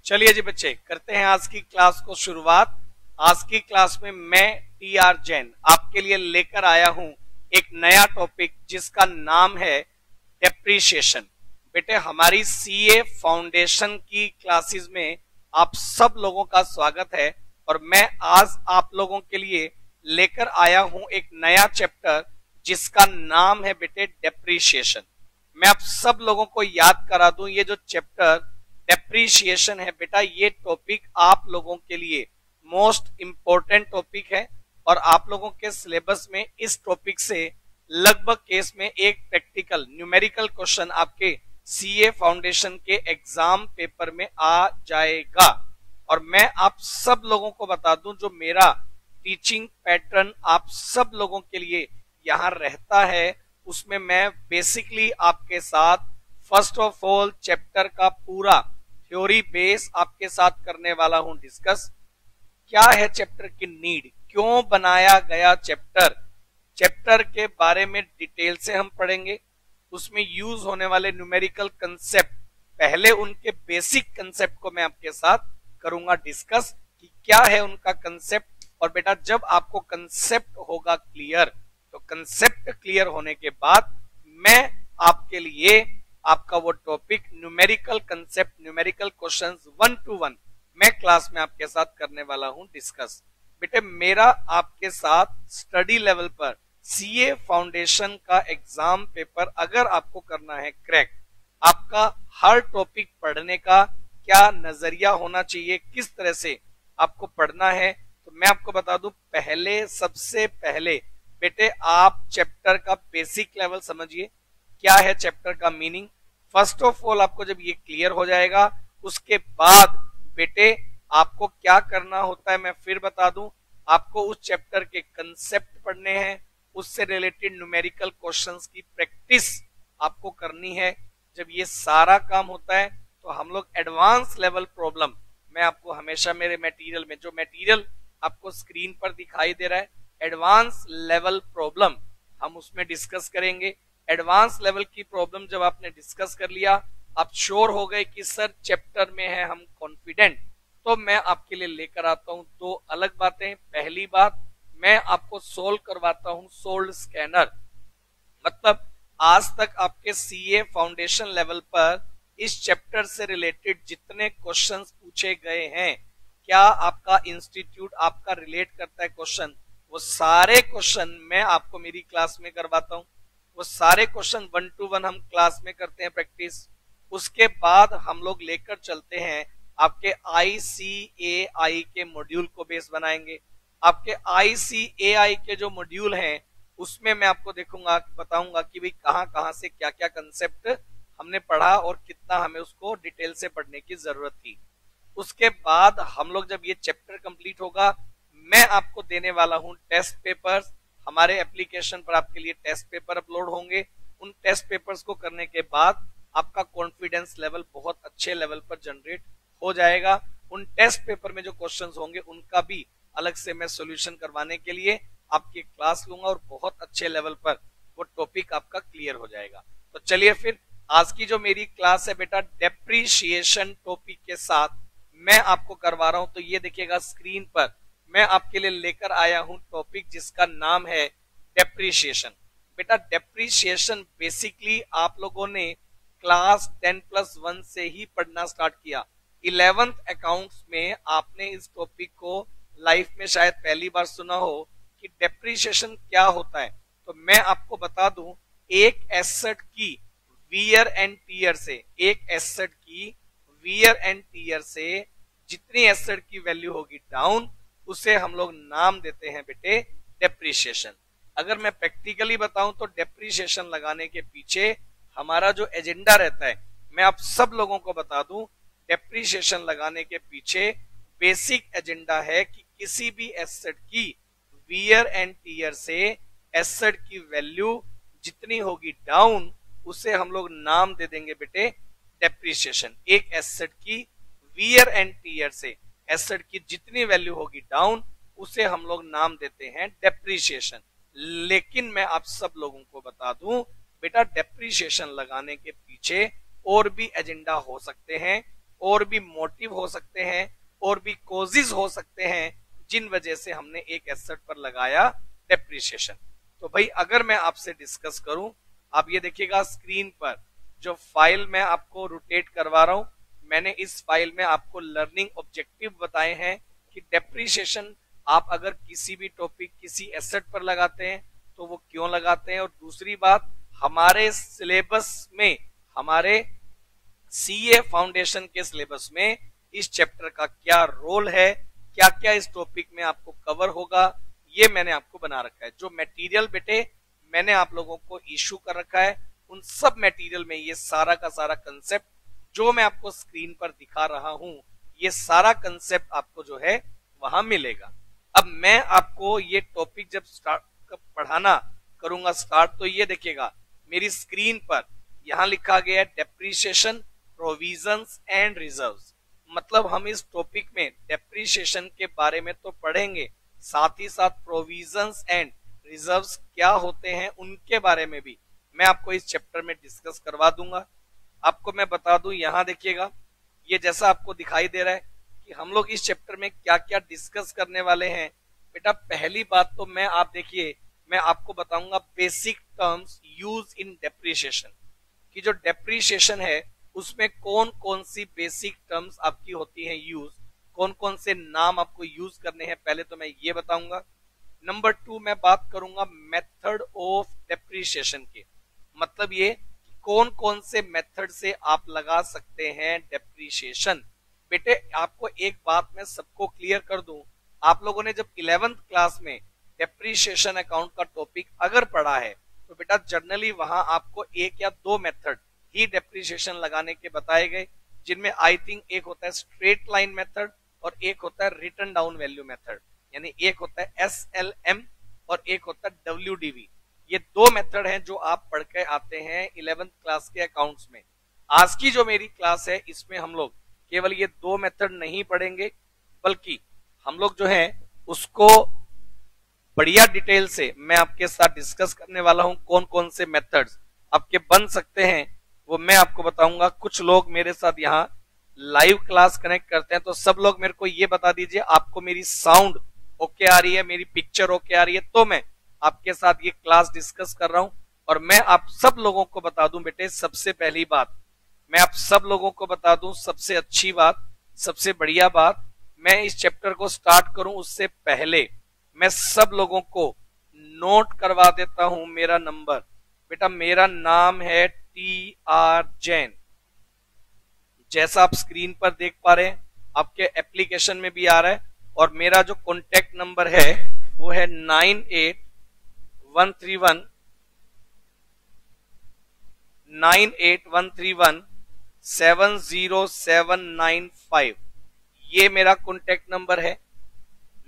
चलिए जी बच्चे, करते हैं आज की क्लास को शुरुआत। आज की क्लास में मैं टी.आर. जैन आपके लिए लेकर आया हूं एक नया टॉपिक जिसका नाम है डेप्रीशिएशन। बेटे, हमारी सीए फाउंडेशन की क्लासेस में आप सब लोगों का स्वागत है और मैं आज आप लोगों के लिए लेकर आया हूं एक नया चैप्टर जिसका नाम है बेटे डेप्रीशिएशन। मैं आप सब लोगों को याद करा दूं, ये जो चैप्टर डेप्रीशिएशन है बेटा, ये टॉपिक आप लोगों के लिए मोस्ट इंपॉर्टेंट टॉपिक है और आप लोगों के सिलेबस में इस टॉपिक से लगभग केस में एक प्रैक्टिकल न्यूमेरिकल क्वेश्चन आपके सीए फाउंडेशन के एग्जाम पेपर में आ जाएगा। और मैं आप सब लोगों को बता दूं, जो मेरा टीचिंग पैटर्न आप सब लोगों के लिए यहां रहता है, उसमें मैं बेसिकली आपके साथ फर्स्ट ऑफ ऑल चैप्टर का पूरा थ्योरी बेस आपके साथ करने वाला हूं डिस्कस। क्या है चैप्टर की नीड, क्यों बनाया गया चैप्टर, चैप्टर के बारे में डिटेल से हम पढ़ेंगे। उसमें यूज होने वाले न्यूमेरिकल कंसेप्ट, पहले उनके बेसिक कंसेप्ट को मैं आपके साथ करूंगा डिस्कस कि क्या है उनका कंसेप्ट। और बेटा, जब आपको कंसेप्ट होगा क्लियर, तो कंसेप्ट क्लियर होने के बाद मैं आपके लिए आपका वो topic numerical concept, numerical questions 1 to 1 मैं क्लास में आपके साथ करने वाला हूं डिस्कस। बेटे, मेरा आपके साथ स्टडी लेवल पर सीए फाउंडेशन का एग्जाम पेपर अगर आपको करना है क्रैक, आपका हर टॉपिक पढ़ने का क्या नजरिया होना चाहिए, किस तरह से आपको पढ़ना है, तो मैं आपको बता दूं, सबसे पहले बेटे आप चैप्टर का बेसिक लेवल समझिए। क्या है चैप्टर का मीनिंग, फर्स्ट ऑफ ऑल आपको जब ये क्लियर हो जाएगा, उसके बाद बेटे आपको क्या करना होता है मैं फिर बता दूं। आपको उस चैप्टर के कंसेप्ट पढ़ने हैं, उससे रिलेटेड न्यूमेरिकल क्वेश्चंस की प्रैक्टिस आपको करनी है। जब ये सारा काम होता है तो हम लोग एडवांस लेवल प्रॉब्लम, मैं आपको हमेशा मेरे मटेरियल में, जो मटेरियल आपको स्क्रीन पर दिखाई दे रहा है, एडवांस लेवल प्रॉब्लम हम उसमें डिस्कस करेंगे। एडवांस लेवल की प्रॉब्लम जब आपने डिस्कस कर लिया, आप श्योर हो गए कि सर चैप्टर में है हम कॉन्फिडेंट, तो मैं आपके लिए लेकर आता हूं दो अलग बातें। पहली बात, मैं आपको सोल्व करवाता हूं सोल्ड स्कैनर। मतलब आज तक आपके सीए फाउंडेशन लेवल पर इस चैप्टर से रिलेटेड जितने क्वेश्चंस पूछे गए हैं, क्या आपका इंस्टीट्यूट आपका रिलेट करता है क्वेश्चन, वो सारे क्वेश्चन मैं आपको मेरी क्लास में करवाता हूं। वो सारे क्वेश्चन 1 to 1 हम क्लास में करते हैं प्रैक्टिस। उसके बाद हम लोग लेकर चलते हैं आपके आईसीएआई के मॉड्यूल को बेस बनाएंगे। आपके आईसीएआई के जो मॉड्यूल हैं उसमें मैं आपको देखूंगा, बताऊंगा कि भाई कहां कहां से क्या क्या कंसेप्ट हमने पढ़ा और कितना हमें उसको डिटेल से पढ़ने की जरूरत थी। उसके बाद हम लोग जब ये चैप्टर कंप्लीट होगा, मैं आपको देने वाला हूं टेस्ट पेपर्स। हमारे एप्लीकेशन पर आपके लिए टेस्ट पेपर अपलोड होंगे। उन टेस्ट पेपर्स को करने के बाद आपका कॉन्फिडेंस लेवल बहुत अच्छे लेवल पर जनरेट हो जाएगा। उन टेस्ट पेपर में जो क्वेश्चंस होंगे उनका भी अलग से मैं सॉल्यूशन करवाने के लिए आपकी क्लास लूंगा और बहुत अच्छे लेवल पर वो टॉपिक आपका क्लियर हो जाएगा। तो चलिए फिर आज की जो मेरी क्लास है बेटा, डेप्रीशिएशन टॉपिक के साथ मैं आपको करवा रहा हूं। तो ये देखिएगा स्क्रीन पर मैं आपके लिए लेकर आया हूं टॉपिक जिसका नाम है डेप्रीशिएशन। बेटा, डेप्रीशिएशन बेसिकली आप लोगों ने क्लास 10+1 से ही पढ़ना स्टार्ट किया। 11th अकाउंट्स में आपने इस टॉपिक को लाइफ में शायद पहली बार सुना हो कि डेप्रीशिएशन क्या होता है। तो मैं आपको बता दूं, एक एसेट की वियर एंड टीयर से, एक एसेट की वियर एंड टीयर से जितनी एसेट की वैल्यू होगी डाउन, उसे हम लोग नाम देते हैं बेटे डेप्रीशिएशन। अगर मैं प्रैक्टिकली बताऊं तो डेप्रीशिएशन लगाने के पीछे हमारा जो एजेंडा रहता है, मैं आप सब लोगों को बता दूं, डेप्रीशिएशन लगाने के पीछे बेसिक एजेंडा है कि किसी भी एसेट की वियर एंड टीयर से एसेट की वैल्यू जितनी होगी डाउन, उसे हम लोग नाम दे देंगे बेटे डेप्रीशिएशन। एक एसेट की वियर एंड टीयर से एसेट की जितनी वैल्यू होगी डाउन, उसे हम लोग नाम देते हैं डेप्रीशिएशन। लेकिन मैं आप सब लोगों को बता दूं बेटा, डेप्रीशिएशन लगाने के पीछे और भी एजेंडा हो सकते हैं और भी मोटिव हो सकते हैं, और भी कॉजेज हो सकते हैं जिन वजह से हमने एक एसेट पर लगाया डेप्रिसिएशन। तो भाई अगर मैं आपसे डिस्कस करूं, आप ये देखिएगा स्क्रीन पर जो फाइल मैं आपको रोटेट करवा रहा हूं, मैंने इस फाइल में आपको लर्निंग ऑब्जेक्टिव बताए हैं कि डेप्रिसिएशन आप अगर किसी भी टॉपिक किसी एसेट पर लगाते हैं तो वो क्यों लगाते हैं, और दूसरी बात हमारे सिलेबस में, हमारे सीए फाउंडेशन के सिलेबस में इस चैप्टर का क्या रोल है, क्या क्या इस टॉपिक में आपको कवर होगा, ये मैंने आपको बना रखा है। जो मटेरियल बेटे मैंने आप लोगों को इशू कर रखा है, उन सब मटेरियल में ये सारा का सारा कंसेप्ट जो मैं आपको स्क्रीन पर दिखा रहा हूं, ये सारा कंसेप्ट आपको जो है वहां मिलेगा। अब मैं आपको ये टॉपिक जब स्टार्ट पढ़ाना करूंगा स्टार्ट, तो ये देखिएगा मेरी स्क्रीन पर यहां लिखा गया है डेप्रिसिएशन, प्रोविजंस एंड रिजर्व्स। मतलब हम इस टॉपिक में डेप्रिसिएशन के बारे में तो पढ़ेंगे, साथ ही साथ प्रोविजंस एंड रिजर्व्स क्या होते हैं उनके बारे में भी मैं आपको इस चैप्टर में डिस्कस करवा दूंगा। आपको मैं बता दूं, यहां देखिएगा ये जैसा आपको दिखाई दे रहा है कि हम लोग इस चैप्टर में क्या क्या डिस्कस करने वाले हैं। बेटा पहली बात तो आप देखिए, मैं आपको बताऊंगा basic terms use in depreciation, कि जो डेप्रिसिएशन है उसमें कौन कौन सी बेसिक टर्म्स आपकी होती हैं यूज, कौन कौन से नाम आपको यूज करने हैं, पहले तो मैं ये बताऊंगा। नंबर 2 मैं बात करूंगा मेथड ऑफ डेप्रिसिएशन के, मतलब ये कौन कौन से मेथड से आप लगा सकते हैं डेप्रिसिएशन। बेटे आपको एक बात मैं सबको क्लियर कर दूं, आप लोगों ने जब 11th क्लास में डेप्रिसिएशन अकाउंट का टॉपिक अगर पढ़ा है तो बेटा जनरली वहां आपको एक या दो मेथड ही डेप्रिसिएशन लगाने के बताए गए, जिनमें आई थिंक एक होता है स्ट्रेट लाइन मेथड और एक होता है रिटर्न डाउन वैल्यू मेथड, यानी एक होता है SLM और एक होता है WDV। ये दो मेथड हैं जो आप पढ़ के आते हैं 11th क्लास के अकाउंट्स में। आज की जो मेरी क्लास है इसमें हम लोग केवल ये दो मेथड नहीं पढ़ेंगे, बल्कि हम लोग जो है उसको बढ़िया डिटेल से मैं आपके साथ डिस्कस करने वाला हूं। कौन कौन से मेथड्स आपके बन सकते हैं वो मैं आपको बताऊंगा। कुछ लोग मेरे साथ यहाँ लाइव क्लास कनेक्ट करते हैं, तो सब लोग मेरे को ये बता दीजिए आपको मेरी साउंड ओके आ रही है, मेरी पिक्चर ओके आ रही है, तो मैं आपके साथ ये क्लास डिस्कस कर रहा हूं। और मैं आप सब लोगों को बता दूं बेटे, सबसे पहली बात मैं आप सब लोगों को बता दूं, सबसे अच्छी बात, सबसे बढ़िया बात, मैं इस चैप्टर को स्टार्ट करूं उससे पहले मैं सब लोगों को नोट करवा देता हूं मेरा नंबर। बेटा मेरा नाम है TR जैन, जैसा आप स्क्रीन पर देख पा रहे हैं, आपके एप्लीकेशन में भी आ रहा है। और मेरा जो कॉन्टेक्ट नंबर है वो है 9813170795। ये मेरा कॉन्टेक्ट नंबर है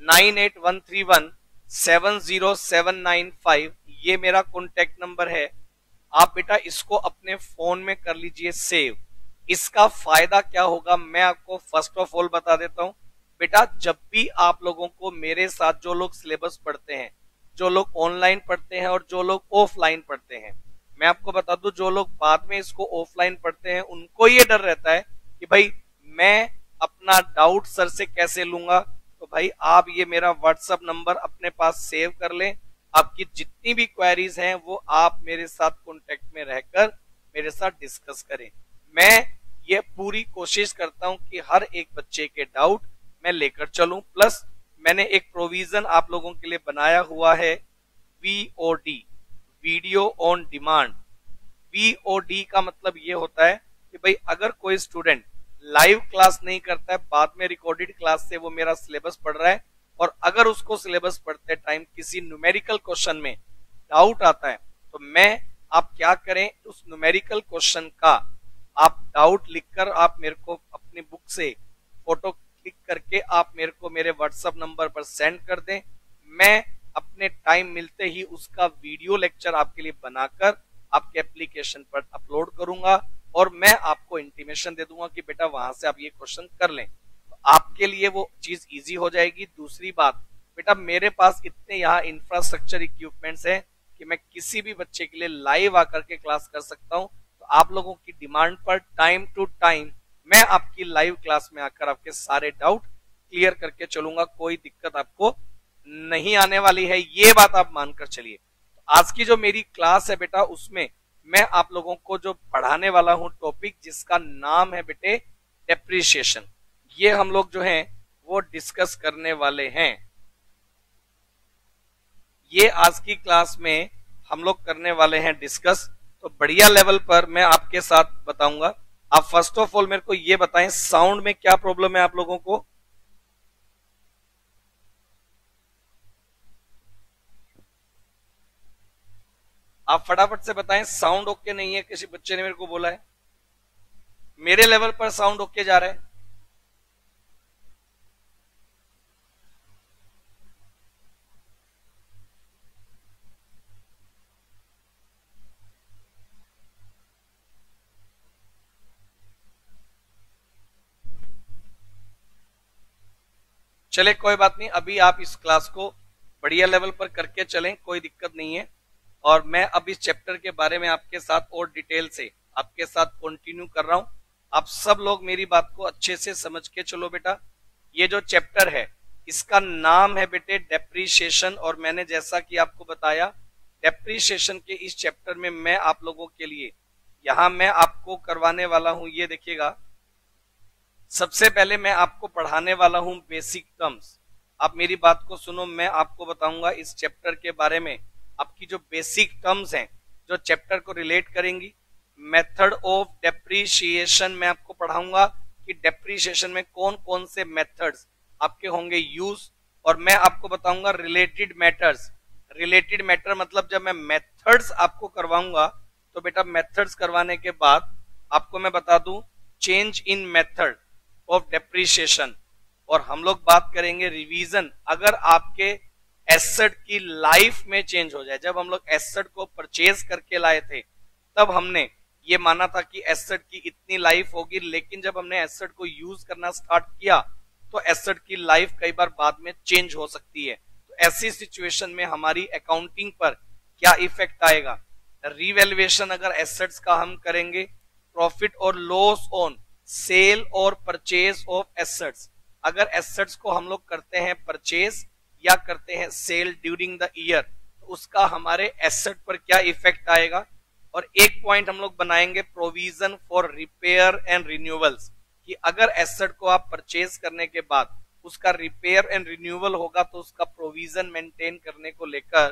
9813170795, ये मेरा कॉन्टेक्ट नंबर है। आप बेटा इसको अपने फोन में कर लीजिए सेव। इसका फायदा क्या होगा मैं आपको फर्स्ट ऑफ ऑल बता देता हूं। बेटा जब भी आप लोगों को मेरे साथ, जो लोग सिलेबस पढ़ते हैं, जो लोग ऑनलाइन पढ़ते हैं और जो लोग ऑफलाइन पढ़ते हैं, मैं आपको बता दूं जो लोग बाद में इसको ऑफलाइन पढ़ते हैं उनको ये डर रहता है कि भाई मैं अपना डाउट सर से कैसे लूंगा। तो भाई आप ये मेरा व्हाट्सएप नंबर अपने पास सेव कर लें। आपकी जितनी भी क्वेरीज हैं वो आप मेरे साथ कांटेक्ट में रहकर मेरे साथ डिस्कस करें। मैं ये पूरी कोशिश करता हूं कि हर एक बच्चे के डाउट मैं लेकर चलूं। प्लस मैंने एक प्रोविजन आप लोगों के लिए बनाया हुआ है VOD, video on demand. VOD का मतलब ये होता है कि भाई अगर कोई स्टूडेंट लाइव क्लास नहीं करता है, बाद में रिकॉर्डेड क्लास से वो मेरा सिलेबस पढ़ रहा है, और अगर उसको सिलेबस पढ़ते टाइम किसी न्यूमेरिकल क्वेश्चन में डाउट आता है, तो आप क्या करें, उस न्यूमेरिकल क्वेश्चन का आप डाउट लिखकर आप मेरे को अपनी बुक से फोटो क्लिक करके आप मेरे को मेरे व्हाट्सएप नंबर पर सेंड कर दें। मैं अपने टाइम मिलते ही उसका वीडियो लेक्चर आपके लिए बनाकर आपके एप्लीकेशन पर अपलोड करूंगा और मैं आपको इंटीमेशन दे दूंगा कि बेटा वहां से आप ये क्वेश्चन कर लें। तो आपके लिए वो चीज इजी हो जाएगी। दूसरी बात बेटा, मेरे पास इतने यहाँ इंफ्रास्ट्रक्चर इक्विपमेंट्स हैं कि मैं किसी भी बच्चे के लिए लाइव आकर के क्लास कर सकता हूँ। तो आप लोगों की डिमांड पर टाइम टू टाइम मैं आपकी लाइव क्लास में आकर आपके सारे डाउट क्लियर करके चलूंगा, कोई दिक्कत आपको नहीं आने वाली है, ये बात आप मानकर चलिए। आज की जो मेरी क्लास है बेटा, उसमें मैं आप लोगों को जो पढ़ाने वाला हूं टॉपिक, जिसका नाम है बेटे डेप्रीशिएशन, ये हम लोग जो हैं वो डिस्कस करने वाले हैं। ये आज की क्लास में हम लोग करने वाले हैं डिस्कस। तो बढ़िया लेवल पर मैं आपके साथ बताऊंगा। आप फर्स्ट ऑफ ऑल मेरे को ये बताएं, साउंड में क्या प्रॉब्लम है आप लोगों को? आप फटाफट से बताएं, साउंड ओके नहीं है? किसी बच्चे ने मेरे को बोला है मेरे लेवल पर साउंड ओके जा रहा है। चले कोई बात नहीं, अभी आप इस क्लास को बढ़िया लेवल पर करके चलें, कोई दिक्कत नहीं है। और मैं अब इस चैप्टर के बारे में आपके साथ और डिटेल से आपके साथ कंटिन्यू कर रहा हूं। आप सब लोग मेरी बात को अच्छे से समझ के चलो बेटा। ये जो चैप्टर है इसका नाम है बेटे डेप्रीशिएशन, और मैंने जैसा कि आपको बताया डेप्रीशिएशन के इस चैप्टर में मैं आप लोगों के लिए यहां मैं आपको करवाने वाला हूं, ये देखिएगा। सबसे पहले मैं आपको पढ़ाने वाला हूं बेसिक टर्म्स। आप मेरी बात को सुनो, मैं आपको बताऊंगा इस चैप्टर के बारे में आपकी जो बेसिक टर्म्स हैं जो चैप्टर को रिलेट करेंगी। मेथड ऑफ डेप्रीशिएशन मैं आपको पढ़ाऊंगा कि डेप्रीशिएशन में कौन कौन से मेथड्स आपके होंगे यूज, और मैं आपको बताऊंगा रिलेटेड मैटर्स। रिलेटेड मैटर मतलब जब मैं मेथड्स आपको करवाऊंगा तो बेटा मेथड्स करवाने के बाद आपको मैं बता दूं change in method of depreciation. और हम लोग बात करेंगे रिवीजन, अगर आपके एसेट की लाइफ में चेंज हो जाए। जब हम लोग एसेट को परचेज करके लाए थे तब हमने ये माना था कि एसेट की इतनी लाइफ होगी, लेकिन जब हमने एसेट को यूज करना स्टार्ट किया तो एसेट की लाइफ कई बार बाद में चेंज हो सकती है। तो ऐसी सिचुएशन में हमारी अकाउंटिंग पर क्या इफेक्ट आएगा? रिवैल्यूएशन अगर एसेट्स का हम करेंगे, प्रॉफिट और लॉस ऑन सेल और परचेज ऑफ एसेट्स, अगर एसेट्स को हम लोग करते हैं परचेज या करते हैं सेल ड्यूरिंग द ईयर, तो उसका हमारे एसेट पर क्या इफेक्ट आएगा। और एक पॉइंट हम लोग बनाएंगे provision for repair and renewals, कि अगर एसेट को आप परचेज करने के बाद उसका रिपेयर एंड रिन्यूअल होगा तो उसका प्रोविजन मेंटेन करने को लेकर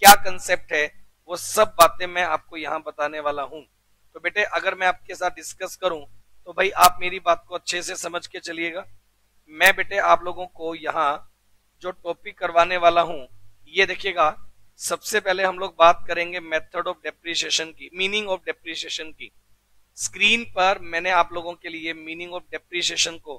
क्या कंसेप्ट है, वो सब बातें मैं आपको यहां बताने वाला हूं। तो बेटे अगर मैं आपके साथ डिस्कस करूं तो भाई आप मेरी बात को अच्छे से समझ के चलिएगा। मैं बेटे आप लोगों को यहाँ जो टॉपिक करवाने वाला हूं, ये देखिएगा। सबसे पहले हम लोग बात करेंगे मेथड ऑफ डेप्रीशिएशन की, मीनिंग ऑफ डेप्रीशिएशन की। स्क्रीन पर मैंने आप लोगों के लिए मीनिंग ऑफ डेप्रीशिएशन को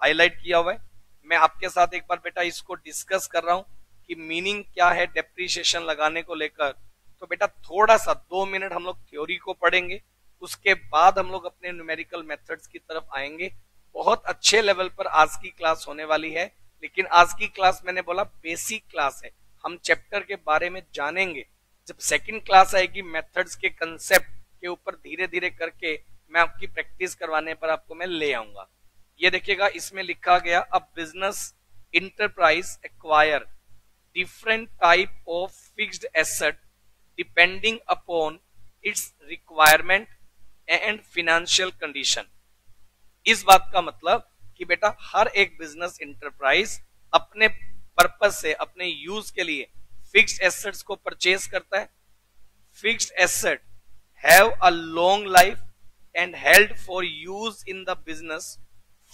हाईलाइट किया हुआ है। मैं आपके साथ एक बार बेटा इसको डिस्कस कर रहा हूं कि मीनिंग क्या है डेप्रीशिएशन लगाने को लेकर। तो बेटा थोड़ा सा 2 मिनट हम लोग थ्योरी को पढ़ेंगे, उसके बाद हम लोग अपने न्यूमेरिकल मेथड्स की तरफ आएंगे। बहुत अच्छे लेवल पर आज की क्लास होने वाली है, लेकिन आज की क्लास मैंने बोला बेसिक क्लास है, हम चैप्टर के बारे में जानेंगे। जब सेकंड क्लास आएगी मेथड्स के कंसेप्ट के ऊपर धीरे धीरे करके मैं आपकी प्रैक्टिस करवाने पर आपको मैं ले आऊंगा। ये देखिएगा इसमें लिखा गया, a business enterprise acquire different type of fixed asset depending upon its requirement and financial condition. इस बात का मतलब कि बेटा हर एक बिजनेस इंटरप्राइज अपने पर्पस से, अपने यूज के लिए फिक्स्ड एसेट्स को परचेज करता है। Fixed asset have a long life and held for use in the business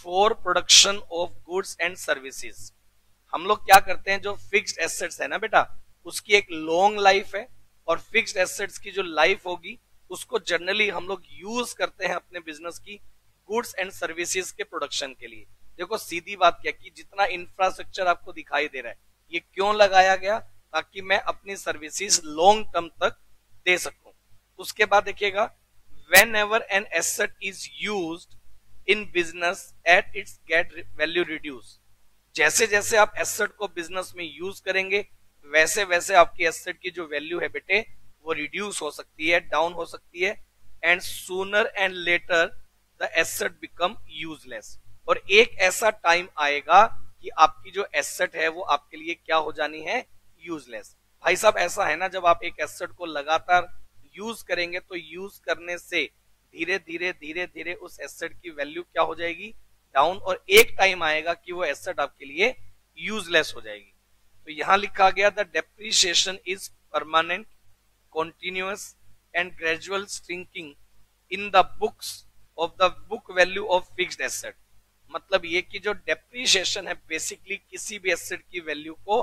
for production of goods and services. हम लोग क्या करते हैं, जो फिक्स्ड एसेट्स है ना बेटा, उसकी एक लॉन्ग लाइफ है, और फिक्स्ड एसेट्स की जो लाइफ होगी उसको जनरली हम लोग यूज करते हैं अपने बिजनेस की गुड्स एंड सर्विसेज के प्रोडक्शन के लिए। देखो सीधी बात क्या कि जितना इंफ्रास्ट्रक्चर आपको दिखाई दे रहा है ये क्यों लगाया गया, ताकि मैं अपनी सर्विसेज लॉन्ग टर्म तक दे सकूं। उसके बाद देखिएगा, when ever an asset is used in business at it's get value reduce. जैसे जैसे आप एसेट को बिजनेस में यूज करेंगे वैसे वैसे आपकी एसेट की जो वैल्यू है बेटे वो रिड्यूस हो सकती है, डाउन हो सकती है। And sooner and later the asset become useless. और एक ऐसा टाइम आएगा कि आपकी जो एसेट है वो आपके लिए क्या हो जानी है, यूजलेस। भाई साहब ऐसा है ना, जब आप एक एसेट को लगातार यूज करेंगे तो यूज करने से धीरे धीरे धीरे धीरे उस एसेट की वैल्यू क्या हो जाएगी, डाउन, और एक टाइम आएगा कि वो एसेट आपके लिए यूजलेस हो जाएगी। तो यहां लिखा गया the depreciation is permanent, continuous and gradual shrinking in the books of the book value of fixed asset. मतलब ये कि जो डेप्रिसिएशन है बेसिकली किसी भी एसेट की वैल्यू को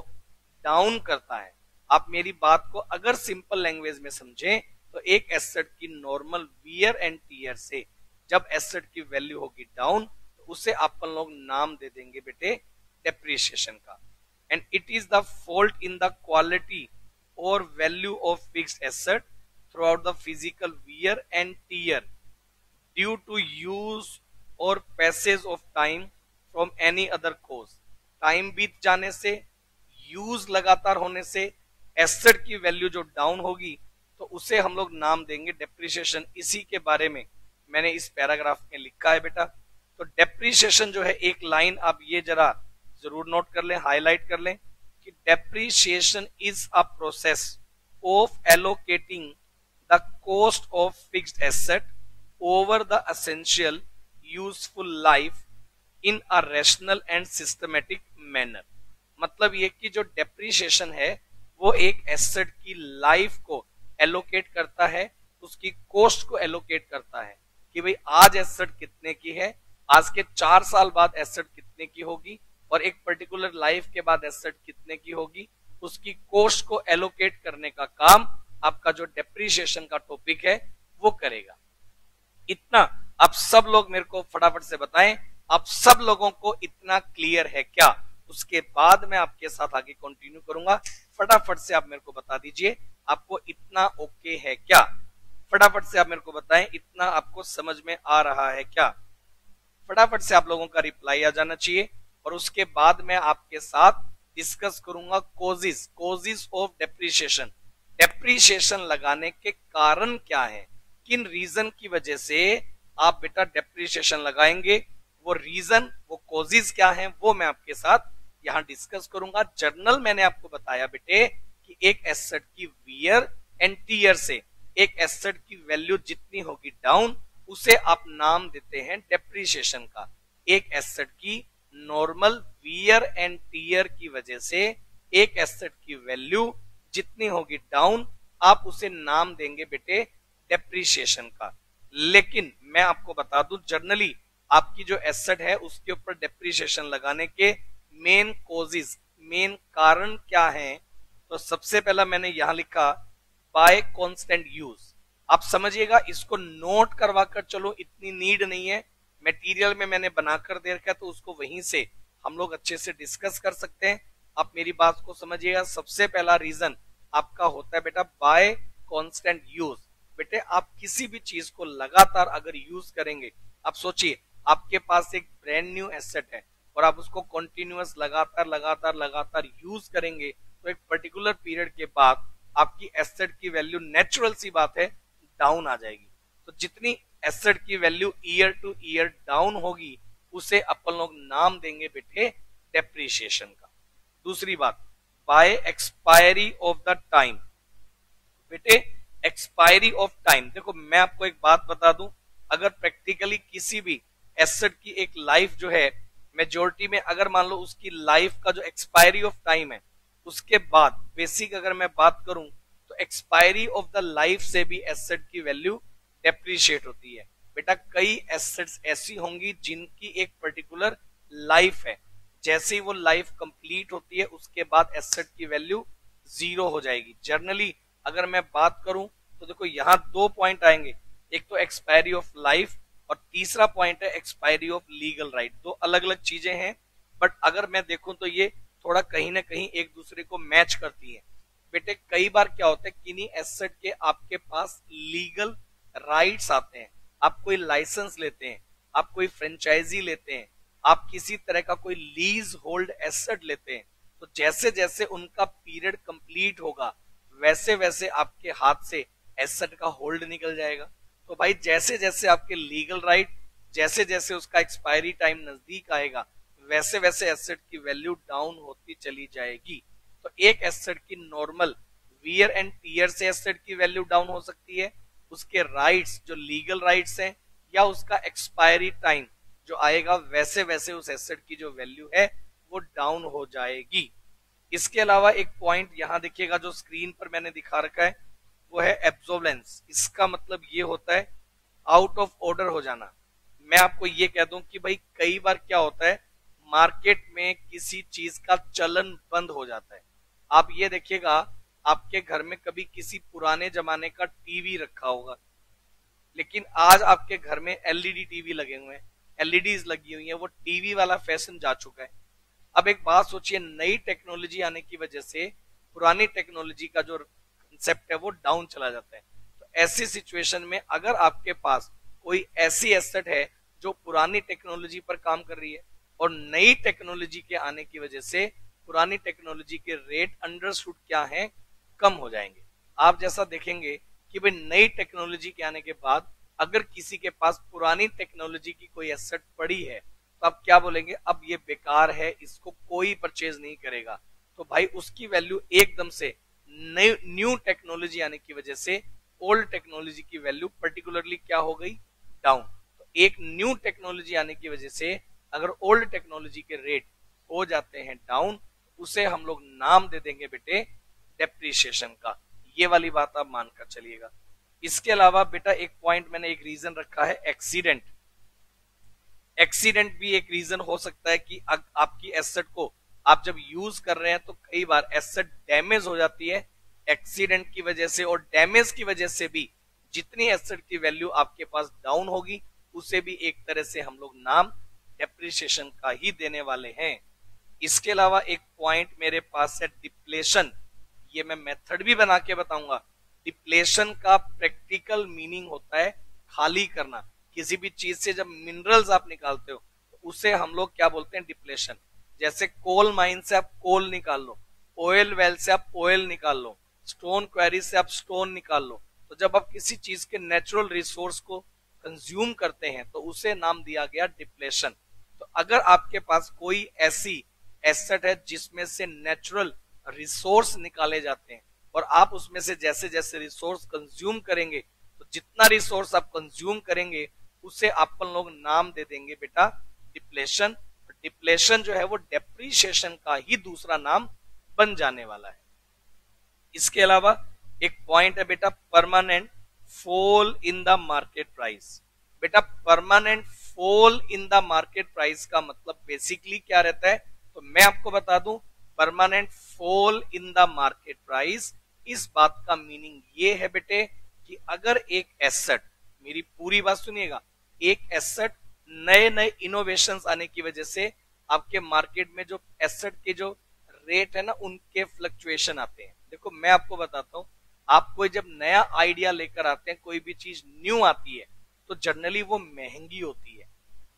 डाउन करता है। आप मेरी बात को अगर सिंपल लैंग्वेज में समझें तो एक एसेट की नॉर्मल वियर एंड टीयर से जब एसेट की वैल्यू होगी डाउन तो उसे अपन लोग नाम दे देंगे बेटे डेप्रिसिएशन का। And it is the fault in the quality और value of fixed asset throughout the physical wear and tear due to use और passage of time from any other cause. Time बीत जाने से, use लगातार होने से asset की value जो डाउन होगी तो उसे हम लोग नाम देंगे डेप्रिसिएशन। इसी के बारे में मैंने इस पैराग्राफ में लिखा है बेटा। तो डेप्रिसिएशन जो है, एक लाइन आप ये जरा जरूर नोट कर लें, हाईलाइट कर लें कि depreciation is a process of allocating the cost of fixed asset over the essential useful life in a rational and systematic manner. मतलब ये कि जो डेप्रिसिएशन है वो एक एसेट की लाइफ को एलोकेट करता है, उसकी कॉस्ट को एलोकेट करता है कि भाई आज एसेट कितने की है, आज के 4 साल बाद एसेट कितने की होगी और एक पर्टिकुलर लाइफ के बाद एसेट कितने की होगी, उसकी कॉस्ट को एलोकेट करने का काम आपका जो डेप्रिसिएशन का टॉपिक है वो करेगा। इतना आप सब लोग मेरे को फटाफट से बताएं, आप सब लोगों को इतना क्लियर है क्या? उसके बाद मैं आपके साथ आगे कंटिन्यू करूंगा। फटाफट से आप मेरे को बता दीजिए आपको इतना ओके है क्या? फटाफट से आप मेरे को बताएं इतना आपको समझ में आ रहा है क्या? फटाफट से आप लोगों का रिप्लाई आ जाना चाहिए। और उसके बाद मैं आपके साथ डिस्कस करूंगा कोजिस ऑफ डेप्रिसिएशन। डेप्रिसिएशन लगाने के कारण क्या है, किन रीजन की वजह से आप बेटा डेप्रिसिएशन लगाएंगे, वो रीजन, वो कोजिस क्या है, वो मैं आपके साथ यहां डिस्कस करूंगा। जर्नल मैंने आपको बताया बेटे कि एक एसेट की वियर एंड टीयर से एक एसेट की वैल्यू जितनी होगी डाउन उसे आप नाम देते हैं डेप्रिसिएशन का। एक एसेट की नॉर्मल वियर एंड टीयर की वजह से एक एसेट की वैल्यू जितनी होगी डाउन आप उसे नाम देंगे बेटे डेप्रिसिएशन का। लेकिन मैं आपको बता दूं जनरली आपकी जो एसेट है उसके ऊपर डेप्रिसिएशन लगाने के मेन कोजिस, मेन कारण क्या है? तो सबसे पहला मैंने यहां लिखा बाय कांस्टेंट यूज। आप समझिएगा, इसको नोट करवा कर चलो, इतनी नीड नहीं है, मटेरियल में मैंने बनाकर दे रखा है तो उसको वहीं से हम लोग अच्छे से डिस्कस कर सकते हैं। आप मेरी बात को समझिएगा, सबसे पहला रीजन आपका होता है बेटा बाय कांस्टेंट यूज। बेटे आप किसी भी चीज को लगातार अगर यूज करेंगे, आप सोचिए आपके पास एक ब्रांड न्यू एसेट है और आप उसको कंटिन्यूअस लगातार लगातार लगातार यूज करेंगे तो एक पर्टिकुलर पीरियड के बाद आपकी एसेट की वैल्यू नेचुरल सी बात है डाउन आ जाएगी। तो जितनी एसेट की value year two year down होगी उसे अपन लोग नाम देंगे बेटे डेप्रिसिएशन का। दूसरी बात by expiry of the time. बेटे एक्सपायरी ऑफ टाइम, देखो मैं आपको एक बात बता दूं, अगर प्रैक्टिकली किसी भी एसेट की एक लाइफ जो है मेजोरिटी में अगर मान लो उसकी लाइफ का जो एक्सपायरी ऑफ टाइम है उसके बाद बेसिक अगर मैं बात करूं तो एक्सपायरी ऑफ द लाइफ से भी एसेट की वैल्यू डेप्रिशिएट होती है। बेटा कई एसेट्स ऐसी होंगी जिनकी एक पर्टिकुलर लाइफ है, जैसे ही वो लाइफ कंप्लीट होती है उसके बाद एसेट की वैल्यू 0 हो जाएगी। जनरली अगर मैं बात करूं तो देखो यहां 2 पॉइंट आएंगे, एक तो एक्सपायरी ऑफ लाइफ और तीसरा पॉइंट है एक्सपायरी ऑफ लीगल राइट। 2 अलग अलग चीजें हैं, बट अगर मैं देखूं तो ये थोड़ा कहीं ना कहीं एक दूसरे को मैच करती है। बेटे कई बार क्या होता है किन्हीं एसेट के आपके पास लीगल राइट्स आते हैं, आप कोई लाइसेंस लेते हैं, आप कोई फ्रेंचाइजी लेते हैं, आप किसी तरह का कोई लीज होल्ड एसेट लेते हैं, तो जैसे जैसे उनका पीरियड कंप्लीट होगा वैसे वैसे आपके हाथ से एसेट का होल्ड निकल जाएगा। तो भाई जैसे जैसे आपके लीगल राइट जैसे जैसे उसका एक्सपायरी टाइम नजदीक आएगा वैसे वैसे एसेट की वैल्यू डाउन होती चली जाएगी। तो एक एसेट की नॉर्मल वियर एंड टीयर से एसेट की वैल्यू डाउन हो सकती है, उसके राइट्स जो लीगल राइट्स हैं या उसका एक्सपायरी टाइम जो आएगा वैसे वैसे उस एसेट की जो वैल्यू है वो डाउन हो जाएगी। इसके अलावा एक पॉइंट यहां देखिएगा जो स्क्रीन पर मैंने दिखा रखा है वो है एब्जॉर्बेंस। इसका मतलब ये होता है आउट ऑफ ऑर्डर हो जाना। मैं आपको ये कह दूं कि भाई कई बार क्या होता है मार्केट में किसी चीज का चलन बंद हो जाता है। आप ये देखिएगा आपके घर में कभी किसी पुराने जमाने का टीवी रखा होगा, लेकिन आज आपके घर में एलईडी टीवी लगे हुए हैं, एलईडीज लगी हुई हैं, वो टीवी वाला फैशन जा चुका है। अब एक बात सोचिए, नई टेक्नोलॉजी आने की वजह से पुरानी टेक्नोलॉजी का जो कंसेप्ट है वो डाउन चला जाता है। तो ऐसी सिचुएशन में अगर आपके पास कोई ऐसी एसेट है जो पुरानी टेक्नोलॉजी पर काम कर रही है और नई टेक्नोलॉजी के आने की वजह से पुरानी टेक्नोलॉजी के रेट अंडरशूट क्या है, कम हो जाएंगे। आप जैसा देखेंगे कि भाई नई टेक्नोलॉजी के आने के बाद अगर किसी के पास पुरानी टेक्नोलॉजी की कोई एसेट पड़ी है तो आप क्या बोलेंगे, अब ये बेकार है, इसको कोई परचेज नहीं करेगा। तो भाई उसकी वैल्यू एकदम से न्यू टेक्नोलॉजी आने की वजह से ओल्ड टेक्नोलॉजी की वैल्यू पर्टिकुलरली क्या हो गई, डाउन। तो एक न्यू टेक्नोलॉजी आने की वजह से अगर ओल्ड टेक्नोलॉजी के रेट हो जाते हैं डाउन, उसे हम लोग नाम दे देंगे बेटे डेप्रिसिएशन का। ये वाली बात आप मानकर चलिएगा। इसके अलावा बेटा एक पॉइंट मैंने एक रीजन रखा है एक्सीडेंट। एक्सीडेंट भी एक रीजन हो सकता है कि आपकी एसेट को आप जब यूज कर रहे हैं तो कई बार एसेट डैमेज हो जाती है एक्सीडेंट की वजह से, और डैमेज की वजह से भी जितनी एसेट की वैल्यू आपके पास डाउन होगी उसे भी एक तरह से हम लोग नाम डेप्रिसिएशन का ही देने वाले हैं। इसके अलावा एक पॉइंट मेरे पास है डिप्लेशन। ये मैं मेथड भी बना के बताऊंगा। डिप्लेशन का प्रैक्टिकल मीनिंग होता है खाली करना। किसी भी चीज से जब मिनरल्स आप निकालते हो तो उसे हम लोग क्या बोलते हैं, डिप्लेशन। जैसे कोल माइन से आप कोल निकाल लो, ऑयल वेल से आप ऑयल निकाल लो, स्टोन क्वेरी से आप स्टोन निकाल लो। तो जब आप किसी चीज के नेचुरल रिसोर्स को कंज्यूम करते हैं तो उसे नाम दिया गया डिप्लेशन। तो अगर आपके पास कोई ऐसी एसेट है जिसमें से नेचुरल रिसोर्स निकाले जाते हैं और आप उसमें से जैसे जैसे रिसोर्स कंज्यूम करेंगे तो जितना रिसोर्स आप कंज्यूम करेंगे उसे अपन लोग नाम दे देंगे बेटा डिप्लेशन। डिप्लेशन जो है वो डेप्रिसिएशन का ही दूसरा नाम बन जाने वाला है। इसके अलावा एक पॉइंट है बेटा permanent fall in the market price. बेटा permanent fall in the market price का मतलब बेसिकली क्या रहता है, तो मैं आपको बता दूं permanent fall in the market price, इस बात का मीनिंग ये है बेटे कि अगर एक एसेट, मेरी पूरी बात सुनिएगा, एक एसेट नए नए इनोवेशंस आने की वजह से आपके मार्केट में जो एसेट के जो रेट है ना उनके फ्लक्चुएशन आते हैं। देखो मैं आपको बताता हूं, आप कोई जब नया आइडिया लेकर आते हैं, कोई भी चीज न्यू आती है तो जनरली वो महंगी होती है,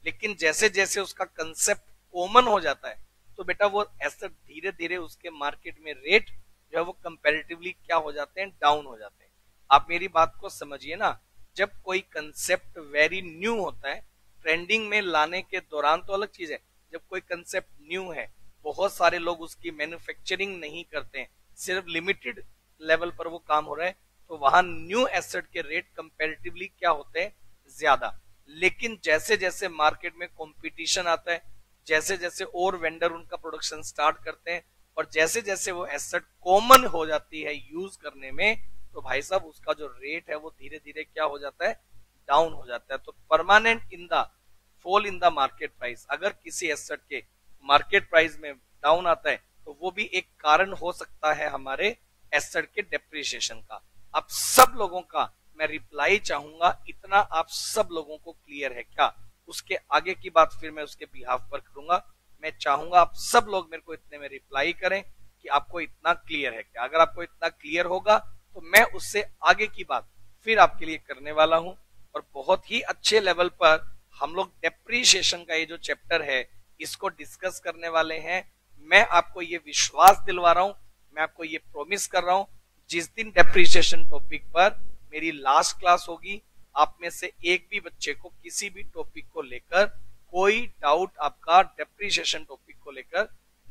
लेकिन जैसे जैसे उसका कंसेप्ट कॉमन हो जाता है तो बेटा वो एसेट धीरे धीरे उसके मार्केट में रेट जो है वो कंपैरेटिवली क्या हो जाते हैं, डाउन हो जाते हैं। आप मेरी बात को समझिए ना, जब कोई कंसेप्ट वेरी न्यू होता है, ट्रेंडिंग में लाने के दौरान तो अलग चीज है, जब कोई कंसेप्ट न्यू है, बहुत सारे लोग उसकी मैन्युफैक्चरिंग नहीं करते हैं, सिर्फ लिमिटेड लेवल पर वो काम हो रहा है, तो वहां न्यू एसेट के रेट कंपैरेटिवली क्या होते हैं, ज्यादा। लेकिन जैसे जैसे मार्केट में कंपटीशन आता है, जैसे जैसे और वेंडर उनका प्रोडक्शन स्टार्ट करते हैं और जैसे जैसे वो एसेट कॉमन हो जाती है यूज करने में, तो भाई साहब उसका जो रेट है वो धीरे धीरे क्या हो जाता है, डाउन हो जाता है। तो permanent in the fall in the market price, अगर किसी एसेट के मार्केट प्राइस में डाउन आता है तो वो भी एक कारण हो सकता है हमारे एसेट के डेप्रिसिएशन का। अब सब लोगों का मैं रिप्लाई चाहूंगा, इतना आप सब लोगों को क्लियर है क्या? उसके आगे की बात फिर मैं उसके बिहाफ पर करूंगा। मैं चाहूंगा आप सब लोग मेरे को इतने में रिप्लाई करें कि आपको इतना क्लियर है क्या। अगर आपको इतना क्लियर होगा तो मैं उससे आगे की बात फिर आपके लिए करने वाला हूं और बहुत ही अच्छे लेवल पर हम लोग डेप्रिसिएशन का ये जो चैप्टर है इसको डिस्कस करने वाले हैं। मैं आपको ये विश्वास दिलवा रहा हूं, मैं आपको ये प्रॉमिस कर रहा हूं, जिस दिन डेप्रिसिएशन टॉपिक पर मेरी लास्ट क्लास होगी आप में से एक भी बच्चे को किसी भी टॉपिक को लेकर कोई डाउट आपका डेप्रिसिएशन टॉपिक को लेकर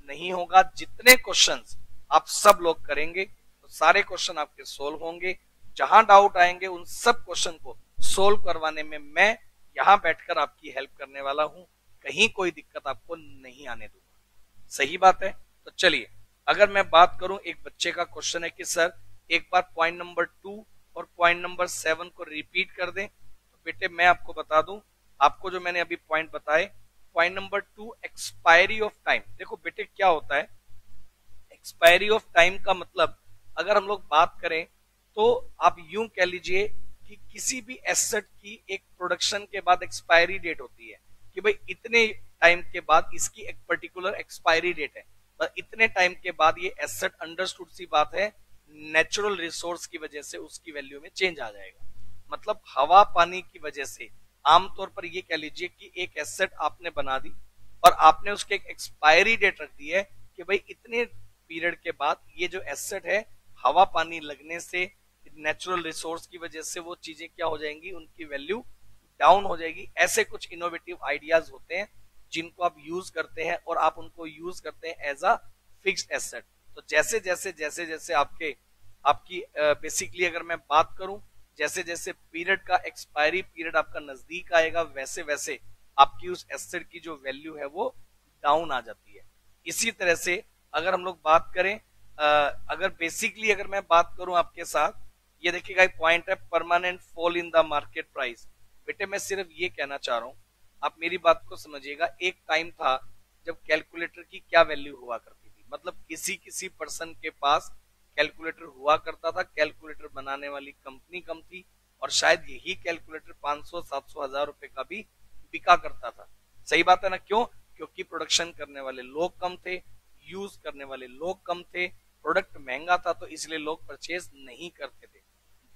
नहीं होगा। जितने क्वेश्चंस आप सब लोग करेंगे तो सारे क्वेश्चन आपके सोल्व होंगे। जहां डाउट आएंगे उन सब क्वेश्चन को सोल्व करवाने में मैं यहां बैठकर आपकी हेल्प करने वाला हूं। कहीं कोई दिक्कत आपको नहीं आने दूंगा। सही बात है। तो चलिए, अगर मैं बात करूं, एक बच्चे का क्वेश्चन है कि सर एक बार पॉइंट नंबर 2 और पॉइंट नंबर 7 को रिपीट कर दें। तो बेटे मैं आपको बता दूं, आपको जो मैंने अभी पॉइंट बताए, point number 2 expiry of time. देखो बेटे क्या होता है एक्सपायरी ऑफ टाइम का मतलब, अगर हम लोग बात करें तो आप यूं कह लीजिए कि किसी भी एसेट की एक प्रोडक्शन के बाद एक्सपायरी डेट होती है कि भाई इतने टाइम के बाद इसकी एक पर्टिकुलर एक्सपायरी डेट है, पर इतने टाइम के बाद ये एसेट, अंडरस्टूड सी बात है, नेचुरल रिसोर्स की वजह से उसकी वैल्यू में चेंज आ जाएगा। मतलब हवा पानी की वजह से आमतौर पर ये कह लीजिए कि एक एसेट आपने बना दी और आपने उसके एक एक्सपायरी डेट रख दी है कि भाई इतने पीरियड के बाद ये जो एसेट है, हवा पानी लगने से, नेचुरल रिसोर्स की वजह से वो चीजें क्या हो जाएंगी, उनकी वैल्यू डाउन हो जाएगी। ऐसे कुछ इनोवेटिव आइडियाज होते हैं जिनको आप यूज करते हैं और आप उनको यूज करते हैं एज अ फिक्स्ड एसेट। तो जैसे जैसे जैसे जैसे आपकी बेसिकली अगर मैं बात करूं, जैसे जैसे पीरियड का एक्सपायरी पीरियड आपका नजदीक आएगा, वैसे वैसे आपकी उस एसेट की जो वैल्यू है वो डाउन आ जाती है। इसी तरह से अगर हम लोग बात करें, अगर बेसिकली अगर मैं बात करूं आपके साथ, ये देखिएगा एक पॉइंट है permanent fall in the market price. बेटे मैं सिर्फ ये कहना चाह रहा हूं, आप मेरी बात को समझिएगा। एक टाइम था जब कैलकुलेटर की क्या वैल्यू हुआ करती थी, मतलब किसी किसी पर्सन के पास कैलकुलेटर हुआ करता था, कैलकुलेटर बनाने वाली कंपनी कम थी और शायद यही कैलकुलेटर 500, 700, 1000 रुपए का भी बिका करता था। सही बात है ना? क्यों? क्योंकि प्रोडक्शन करने वाले लोग कम थे, यूज करने वाले लोग कम थे, प्रोडक्ट महंगा था, तो इसलिए लोग परचेज नहीं करते थे।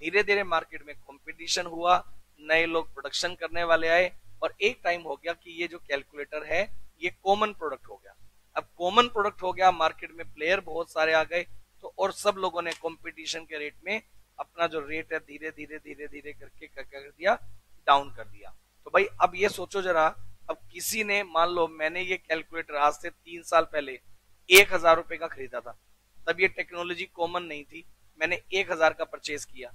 धीरे धीरे मार्केट में कंपटीशन हुआ, नए लोग प्रोडक्शन करने वाले आए और एक टाइम हो गया कि ये जो कैलकुलेटर है ये कॉमन प्रोडक्ट हो गया। अब कॉमन प्रोडक्ट हो गया, मार्केट में प्लेयर बहुत सारे आ गए, तो और सब लोगों ने कंपटीशन के रेट में अपना जो रेट है धीरे धीरे धीरे धीरे करके क्या कर दिया, डाउन कर दिया। तो भाई अब ये सोचो जरा, अब किसी ने, मान लो मैंने ये कैलकुलेटर आज से 3 साल पहले 1000 रुपए का खरीदा था, तब ये टेक्नोलॉजी कॉमन नहीं थी, मैंने 1000 का परचेज किया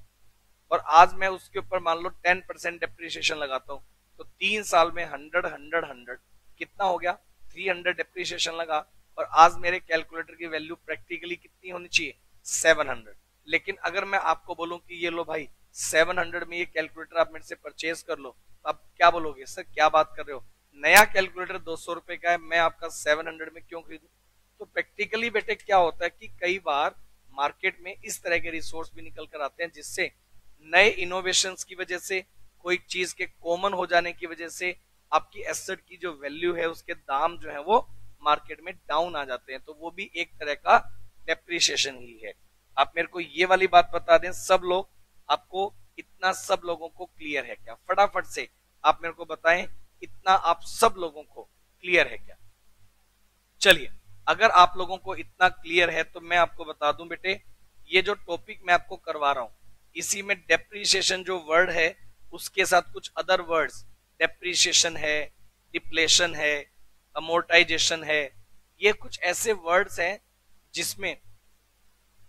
और आज मैं उसके ऊपर मान लो 10% डेप्रिसिएशन लगाता हूँ, तो 3 साल में 100 कितना हो गया, 300 डेप्रिसिएशन लगा और आज मेरे कैलकुलेटर की वैल्यू प्रैक्टिकली कितनी होनी चाहिए, 700। लेकिन अगर मैं आपको बोलूं कि ये लो भाई 700 में ये कैलकुलेटर आप मेरे से परचेज कर लो, तो आप क्या बोलोगे, सर क्या बात कर रहे हो, नया कैलकुलेटर 200 रुपए का है, मैं आपका 700 में क्यों खरीदूं। तो प्रैक्टिकली बेटे क्या होता है कि कई बार मार्केट में इस तरह के रिसोर्स भी निकल कर आते हैं जिससे नए इनोवेशंस की वजह से, कोई चीज के कॉमन हो जाने की वजह से आपकी एसेट की जो वैल्यू है, उसके दाम जो है वो मार्केट में डाउन आ जाते हैं। तो वो भी एक तरह का डेप्रिसिएशन ही है। आप मेरे को ये वाली बात बता दें, सब लोग, आपको इतना सब लोगों को क्लियर है क्या? फटाफट से आप मेरे को बताएं, इतना आप सब लोगों को क्लियर है क्या? चलिए, अगर आप लोगों को इतना क्लियर है तो मैं आपको बता दूं बेटे, ये जो टॉपिक मैं आपको करवा रहा हूं, इसी में डेप्रिसिएशन जो वर्ड है उसके साथ कुछ अदर वर्ड्स, डेप्रिसिएशन है, डिप्लेशन है, अमोर्टाइजेशन है, ये कुछ ऐसे वर्ड्स हैं जिसमें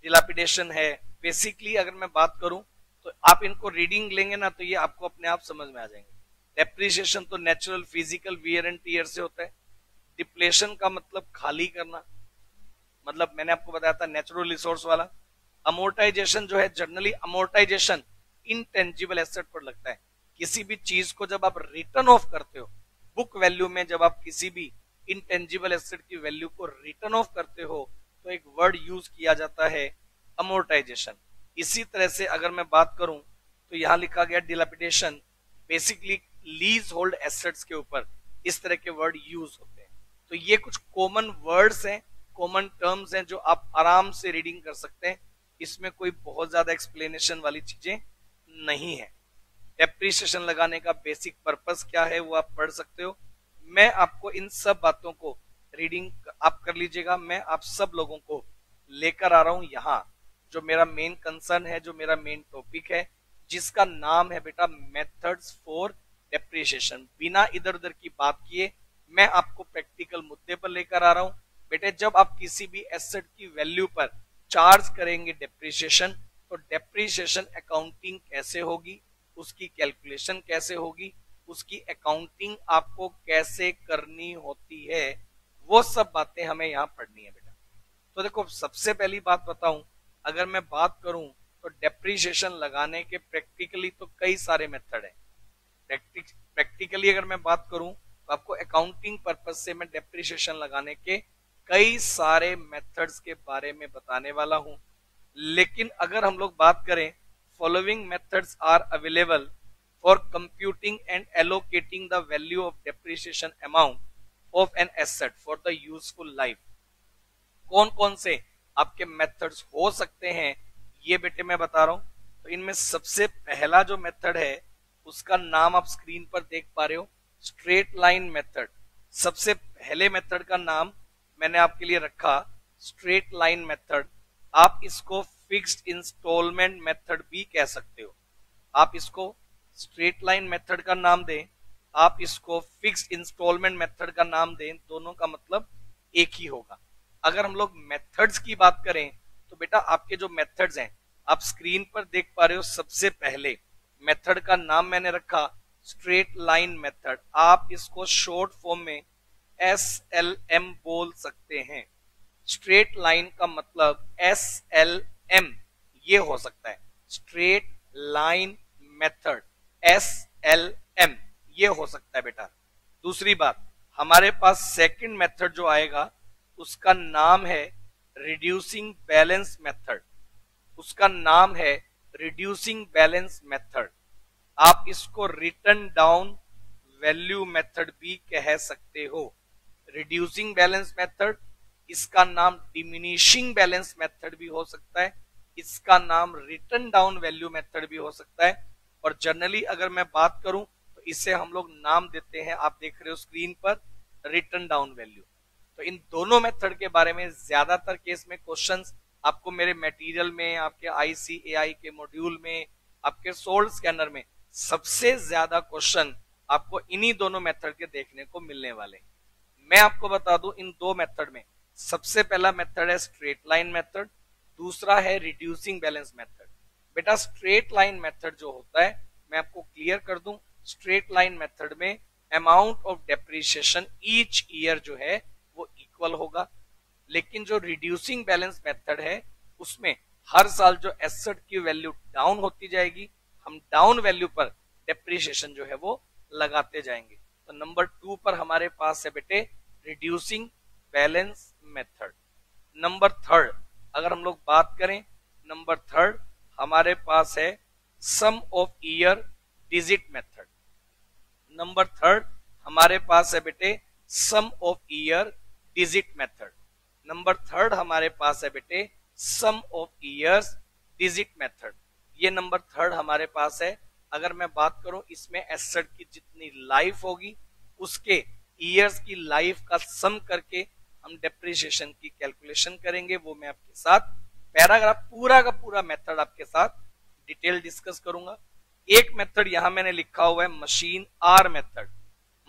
डिलापिडेशन है। बेसिकली अगर मैं बात करूं तो आप इनको रीडिंग लेंगे ना तो ये आपको अपने आप समझ में आ जाएंगे। डेप्रिसिएशन तो natural physical wear and tear से होता है। डिप्लेशन का मतलब खाली करना, मतलब मैंने आपको बताया था नेचुरल रिसोर्स वाला। अमोर्टाइजेशन जो है, जनरली अमोर्टाइजेशन इनटेंजिबल एसेट पर लगता है। किसी भी चीज को जब आप रिटर्न ऑफ करते हो, बुक वैल्यू में जब आप किसी भी इनटेंजिबल एसेट की वैल्यू को रिटर्न ऑफ करते हो तो एक वर्ड यूज किया जाता है अमोर्टाइजेशन। इसी तरह से अगर मैं बात करूं तो यहां लिखा गया डिलापिडेशन, बेसिकली लीज होल्ड एसेट्स के ऊपर इस तरह के वर्ड यूज होते हैं। तो ये कुछ कॉमन वर्ड्स हैं, कॉमन टर्म्स हैं जो आप आराम से रीडिंग कर सकते हैं। इसमें कोई बहुत ज्यादा एक्सप्लेनेशन वाली चीजें नहीं है। डेप्रिसिएशन लगाने का बेसिक पर्पस क्या है वो आप पढ़ सकते हो। मैं आपको इन सब बातों को रीडिंग आप कर लीजिएगा। मैं आप सब लोगों को लेकर आ रहा हूं यहाँ, जो मेरा मेन कंसर्न है, जो मेरा मेन टॉपिक है, जिसका नाम है बेटा मेथड्स फॉर डेप्रिसिएशन। बिना इधर उधर की बात किए मैं आपको प्रैक्टिकल मुद्दे पर लेकर आ रहा हूं। बेटे जब आप किसी भी एसेट की वैल्यू पर चार्ज करेंगे डेप्रिसिएशन, तो डेप्रिसिएशन अकाउंटिंग कैसे होगी, उसकी कैलकुलेशन कैसे होगी, उसकी अकाउंटिंग आपको कैसे करनी होती है, वो सब बातें हमें यहाँ पढ़नी है बेटा। तो देखो सबसे पहली बात बताऊं, अगर मैं बात करूं तो डेप्रिसिएशन लगाने के प्रैक्टिकली तो कई सारे मेथड है। प्रैक्टिकली अगर मैं बात करूं तो आपको अकाउंटिंग पर्पज से मैं डेप्रिसिएशन लगाने के कई सारे मेथड्स के बारे में बताने वाला हूं। लेकिन अगर हम लोग बात करें, following methods are available for computing and allocating the value of depreciation amount of an asset for the useful life. कौन कौन से आपके मेथड्स हो सकते हैं ये बेटे मैं बता रहा हूं। तो इनमें सबसे पहला जो मेथड है उसका नाम आप स्क्रीन पर देख पा रहे हो, स्ट्रेट लाइन मेथड। सबसे पहले मेथड का नाम मैंने आपके लिए रखा स्ट्रेट लाइन मेथड। आप इसको फिक्स्ड इंस्टॉलमेंट मेथड भी कह सकते हो। आप इसको स्ट्रेट लाइन मेथड का नाम दें, आप इसको फिक्स्ड इंस्टॉलमेंट मेथड का नाम दें, दोनों का मतलब एक ही होगा। अगर हम लोग मेथड्स की बात करें तो बेटा आपके जो मेथड्स हैं आप स्क्रीन पर देख पा रहे हो। सबसे पहले मेथड का नाम मैंने रखा स्ट्रेट लाइन मेथड। आप इसको शॉर्ट फॉर्म में SLM बोल सकते हैं। स्ट्रेट लाइन का मतलब SLM ये हो सकता है, स्ट्रेट लाइन मेथड SLM ये हो सकता है बेटा। दूसरी बात, हमारे पास सेकंड मेथड जो आएगा उसका नाम है रिड्यूसिंग बैलेंस मेथड। उसका नाम है रिड्यूसिंग बैलेंस मेथड। आप इसको रिटर्न डाउन वैल्यू मेथड भी कह सकते हो। रिड्यूसिंग बैलेंस मेथड, इसका नाम डिमिनिशिंग बैलेंस मेथड भी हो सकता है, इसका नाम रिटर्न डाउन वैल्यू मेथड भी हो सकता है। और जनरली अगर मैं बात करूं तो इसे हम लोग नाम देते हैं, आप देख रहे हो स्क्रीन पर, रिटर्न डाउन वैल्यू। तो इन दोनों मेथड के बारे में ज्यादातर केस में क्वेश्चंस आपको मेरे मटेरियल में, आपके ICAI के मॉड्यूल में, आपके सोल्ड स्कैनर में सबसे ज्यादा क्वेश्चन आपको इन्हीं दोनों मेथड के देखने को मिलने वाले। मैं आपको बता दूं इन दो मेथड में सबसे पहला मेथड है स्ट्रेट लाइन मेथड, दूसरा है रिड्यूसिंग बैलेंस मेथड। बेटा स्ट्रेट लाइन मेथड जो होता है मैं आपको क्लियर कर दूं, स्ट्रेट लाइन मेथड में amount of depreciation each year जो है वो इक्वल होगा। लेकिन जो रिड्यूसिंग बैलेंस मेथड है उसमें हर साल जो एसेट की वैल्यू डाउन होती जाएगी, हम डाउन वैल्यू पर डेप्रिसिएशन जो है वो लगाते जाएंगे। तो नंबर 2 पर हमारे पास है बेटे रिड्यूसिंग बैलेंस मेथड। नंबर 3 अगर हम लोग बात करें, नंबर 3 हमारे पास है sum of year digit method. Number 3 हमारे पास है बेटे sum of year digit method. Number 3 हमारे पास है बेटे sum of years digit method. ये नंबर 3 हमारे पास है। अगर मैं बात करूं इसमें एसेट की जितनी लाइफ होगी उसके ईयर्स की लाइफ का सम करके हम डेप्रिसिएशन की कैलकुलेशन करेंगे। वो मैं आपके साथ पैराग्राफ पूरा का पूरा मेथड आपके साथ डिटेल डिस्कस करूंगा। एक मेथड यहां मैंने लिखा हुआ है machine hour method.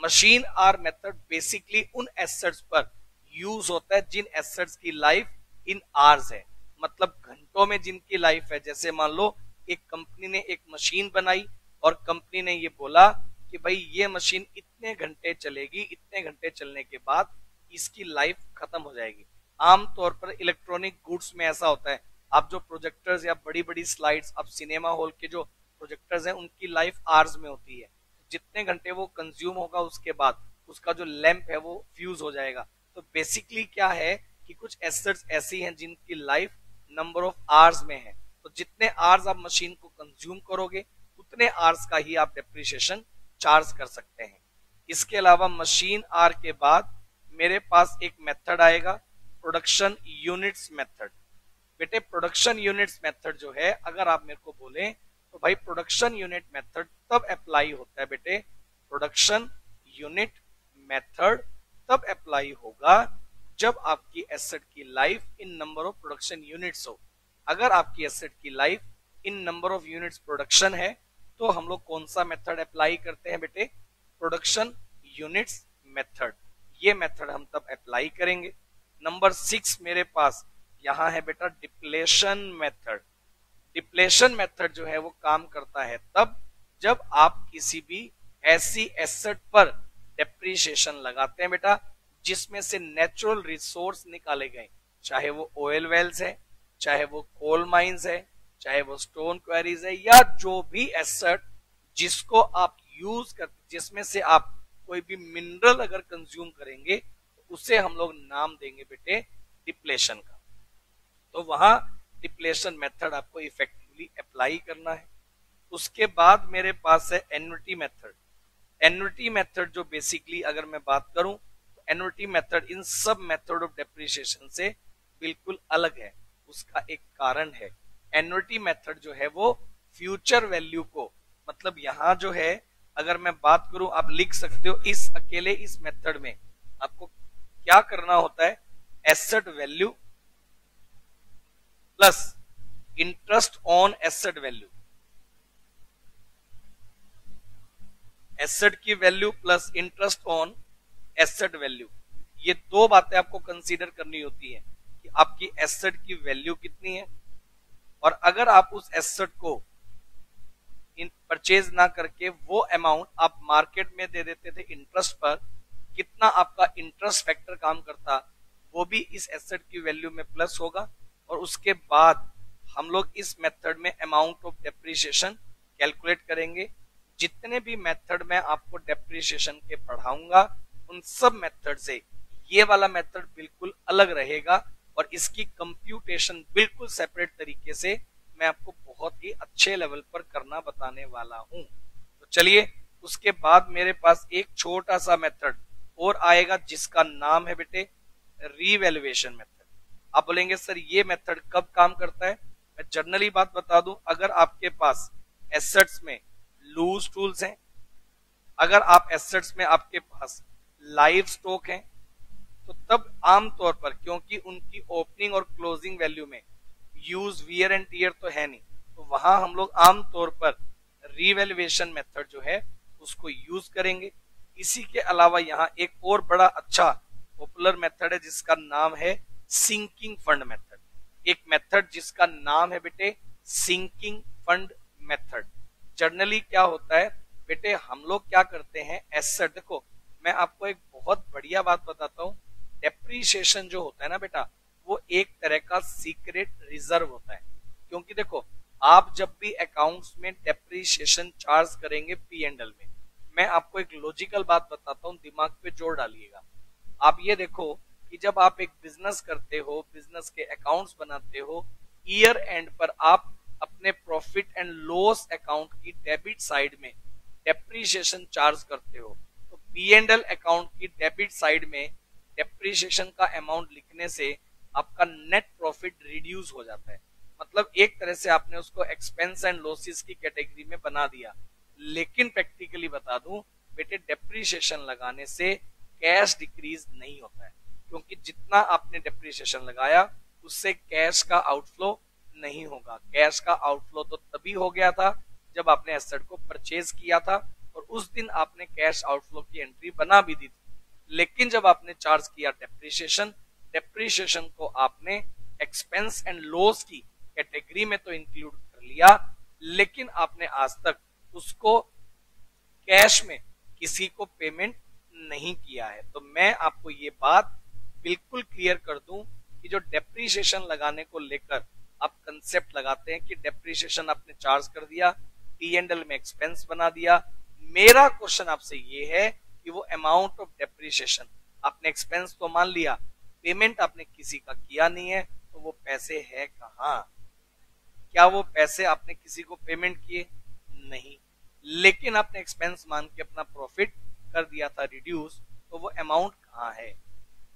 Machine hour method basically उन एसेट्स पर यूज होता है जिन एसेट्स की लाइफ इन आवर्स है, मतलब घंटों में जिनकी लाइफ है। जैसे मान लो एक कंपनी ने एक मशीन बनाई और कंपनी ने ये बोला कि भाई ये मशीन इतने घंटे चलेगी, इतने घंटे चलने के बाद इसकी लाइफ खत्म हो जाएगी। आमतौर पर इलेक्ट्रॉनिक गुड्स में ऐसा होता है, आप जो प्रोजेक्टर्स या बड़ी बड़ी स्लाइड्स, आप सिनेमा हॉल के जो प्रोजेक्टर्स हैं उनकी लाइफ आवर्स में होती है। जितने घंटे वो कंज्यूम होगा उसके बाद उसका जो लैंप है वो फ्यूज हो जाएगा। तो बेसिकली क्या है कि कुछ एसेट्स ऐसी हैं जिनकी लाइफ नंबर ऑफ आवर्स में है। तो जितने आवर्स आप मशीन को कंज्यूम करोगे उतने आवर्स का ही आप डेप्रिसिएशन चार्ज कर सकते हैं। इसके अलावा मशीन आर के बाद मेरे पास एक मेथड आएगा प्रोडक्शन यूनिट्स मेथड। बेटे प्रोडक्शन यूनिट्स मेथड जो है, अगर आप मेरे को बोले तो भाई प्रोडक्शन यूनिट मेथड तब अप्लाई होता है बेटे, प्रोडक्शन यूनिट मेथड तब अप्लाई होगा जब आपकी एसेट की life in number of production units हो। अगर आपकी एसेट की life in number of units production है, तो हम लोग कौन सा मेथड अप्लाई करते हैं बेटे, प्रोडक्शन यूनिट्स मेथड। ये मेथड हम तब अप्लाई करेंगे। नंबर 6 मेरे पास यहां है बेटा डिप्लेशन मेथड। डिप्लेशन मेथड जो है वो काम करता है तब जब आप किसी भी ऐसी एसेट पर डेप्रिसिएशन लगाते हैं बेटा जिसमें से नेचुरल रिसोर्स निकाले गए, चाहे वो ऑयल वेल्स है, चाहे वो कोल माइंस है, चाहे वो स्टोन क्वेरीज है, या जो भी एसेट जिसको आप यूज करते, जिसमें से आप कोई भी मिनरल अगर कंज्यूम करेंगे तो उसे हम लोग नाम देंगे बेटे डिप्लेशन का। तो वहां डिप्लेशन मेथड आपको इफेक्टिवली अप्लाई करना है। उसके बाद मेरे पास है एन्युटी मेथड। एन्युटी मेथड जो बेसिकली अगर मैं बात करूं तो एन्युटी मेथड इन सब मेथड ऑफ डेप्रिसिएशन से बिल्कुल अलग है। उसका एक कारण है, एन्युटी मेथड जो है वो फ्यूचर वैल्यू को, मतलब यहां जो है अगर मैं बात करूं, आप लिख सकते हो इस अकेले इस मेथड में आपको क्या करना होता है, asset value plus interest on asset value, asset की value plus interest on asset value, ये दो बातें आपको कंसीडर करनी होती है कि आपकी एसेट की वैल्यू कितनी है, और अगर आप उस एसेट को परचेज ना करके वो अमाउंट आप मार्केट में दे देते थे इंटरेस्ट पर, कितना आपका इंटरेस्ट फैक्टर काम करता वो भी इस एसेट की वैल्यू में प्लस होगा। और उसके बाद हम लोग इस मेथड में अमाउंट ऑफ डेप्रिसिएशन कैलकुलेट करेंगे। जितने भी मेथड में आपको डेप्रिसिएशन के पढ़ाऊंगा उन सब मेथड से ये वाला मेथड बिल्कुल अलग रहेगा और इसकी कंप्यूटेशन बिल्कुल सेपरेट तरीके से मैं आपको बहुत ही अच्छे लेवल पर करना बताने वाला हूं। तो चलिए, उसके बाद मेरे पास एक छोटा सा मेथड और आएगा जिसका नाम है बेटे रीवैल्यूएशन मेथड। आप बोलेंगे सर ये मेथड कब काम करता है? मैं जनरली बात बता दूं, अगर आपके पास एसेट्स में लूज टूल्स हैं, अगर आप एसेट्स में आपके पास लाइव स्टॉक है, तो तब आमतौर पर क्योंकि उनकी ओपनिंग और क्लोजिंग वैल्यू में यूज वियर एंड टीयर तो है नहीं, तो वहां हम लोग आमतौर पर रीवैल्यूएशन मेथड जो है उसको यूज करेंगे। इसी के अलावा यहाँ एक और बड़ा अच्छा पॉपुलर मेथड है जिसका नाम है सिंकिंग फंड मेथड। एक मेथड जिसका नाम है बेटे सिंकिंग फंड मेथड। जनरली क्या होता है बेटे, हम लोग क्या करते हैं, एसेट, देखो मैं आपको एक बहुत बढ़िया बात बताता हूँ, डेप्रीशिएशन जो होता है ना बेटा वो एक तरह का सीक्रेट रिजर्व होता है। क्योंकि देखो आप जब भी अकाउंट्स में डेप्रीशिएशन चार्ज करेंगे P&L में, मैं आपको एक लॉजिकल बात बताता हूँ, दिमाग पे जोर डालिएगा। आप ये देखो कि जब आप एक बिजनेस करते हो, बिजनेस के अकाउंट्स बनाते हो, ईयर एंड पर आप अपने प्रॉफिट एंड लॉस अकाउंट की डेबिट साइड में डेप्रीशिएशन चार्ज करते हो, तो P&L अकाउंट की डेबिट साइड में डेप्रीशिएशन का अमाउंट लिखने से आपका नेट प्रॉफिट रिड्यूस हो जाता है। मतलब एक तरह से आपने उसको एक्सपेंस एंड लॉसेस की कैटेगरी में बना दिया। लेकिन प्रैक्टिकली बता दूं बेटे, डेप्रीशिएशन लगाने से कैश डिक्रीज नहीं होता है, क्योंकि जितना आपने डेप्रीशिएशन लगाया उससे कैश का आउटफ्लो नहीं होगा। कैश का आउटफ्लो तो तभी हो गया था जब आपने एसेट को परचेज किया था और उस दिन आपने कैश आउटफ्लो की एंट्री बना भी दी थी। लेकिन जब आपने चार्ज किया डेप्रीशिएशन, डेप्रीशिएशन को आपने एक्सपेंस एंड लॉस की कैटेगरी में तो इंक्लूड कर लिया, लेकिन आपने आज तक उसको कैश में किसी को पेमेंट नहीं किया है। तो मैं आपको ये बात बिल्कुल क्लियर कर दूं कि जो डेप्रीशिएशन लगाने को लेकर आप कंसेप्ट लगाते हैं कि डेप्रीशिएशन आपने चार्ज कर दिया, P&L में एक्सपेंस बना दिया, मेरा क्वेश्चन आपसे ये है कि वो अमाउंट ऑफ डेप्रीशिएशन आपने एक्सपेंस तो मान लिया, पेमेंट आपने किसी का किया नहीं है, तो वो पैसे है कहां? क्या वो पैसे आपने किसी को पेमेंट किए? नहीं, लेकिन आपने एक्सपेंस मान के अपना प्रॉफिट कर दिया था रिड्यूस, तो वो अमाउंट कहां है?